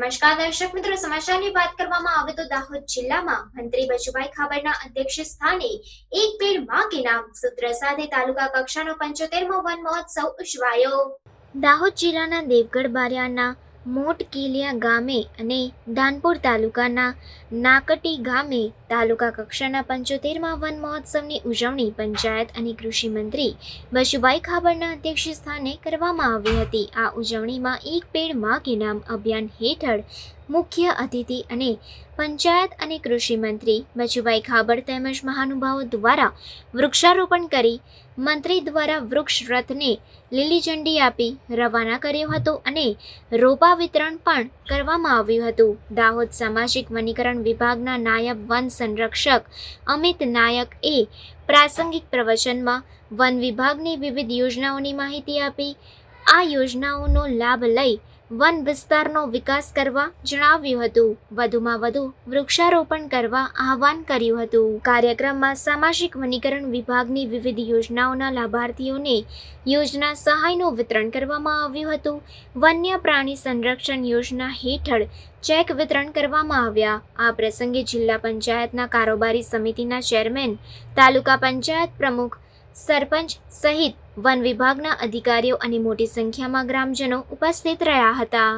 નમસ્કાર દર્શક મિત્રો, સમાચારની વાત કરવામાં આવે તો દાહોદ જિલ્લામાં મંત્રી બચુભાઈ ખાબડના અધ્યક્ષ સ્થાને એક પેડ માં કે નામ સૂત્ર સાથે તાલુકા કક્ષાનો 75મો વન મહોત્સવ ઉજવાયો। દાહોદ જિલ્લાના દેવગઢ બારિયાના મોટકીલિયા ગામે અને ધાનપુર તાલુકાના નાકટી ગામે તાલુકા કક્ષાના 75મા વન મહોત્સવની ઉજવણી પંચાયત અને કૃષિ મંત્રી બચુભાઈ ખાબડના અધ્યક્ષ સ્થાને કરવામાં આવી હતી। આ ઉજવણીમાં એક પેડ માં કે નામ અભિયાન હેઠળ મુખ્ય અતિથિ અને પંચાયત અને કૃષિ મંત્રી બચુભાઈ ખાબડ તેમજ મહાનુભાવો દ્વારા વૃક્ષારોપણ કરી મંત્રી દ્વારા વૃક્ષ રથને લીલી ઝંડી આપી રવાના કર્યો હતો અને રોપા વિતરણ પણ કરવામાં આવ્યું હતું। દાહોદ સામાજિક વનીકરણ વિભાગના નાયબ વન સંરક્ષક અમિત નાયકએ પ્રાસંગિક પ્રવચનમાં વન વિભાગની વિવિધ યોજનાઓની માહિતી આપી આ યોજનાઓનો લાભ લઈ વન વિસ્તારનો વિકાસ કરવા જણાવ્યું હતું। વધુમાં વધુ વૃક્ષારોપણ કરવા આહવાન કર્યું હતું। કાર્યક્રમમાં સામાજિક વનીકરણ વિભાગની વિવિધ યોજનાઓના લાભાર્થીઓને યોજના સહાયનું વિતરણ કરવામાં આવ્યું હતું। વન્ય પ્રાણી સંરક્ષણ યોજના હેઠળ ચેક વિતરણ કરવામાં આવ્યા। આ પ્રસંગે જિલ્લા પંચાયતના કારોબારી સમિતિના ચેરમેન, તાલુકા પંચાયત પ્રમુખ, સરપંચ સહિત વન વિભાગના અધિકારીઓ અને મોટી સંખ્યામાં ગ્રામજનો ઉપસ્થિત રહ્યા હતા।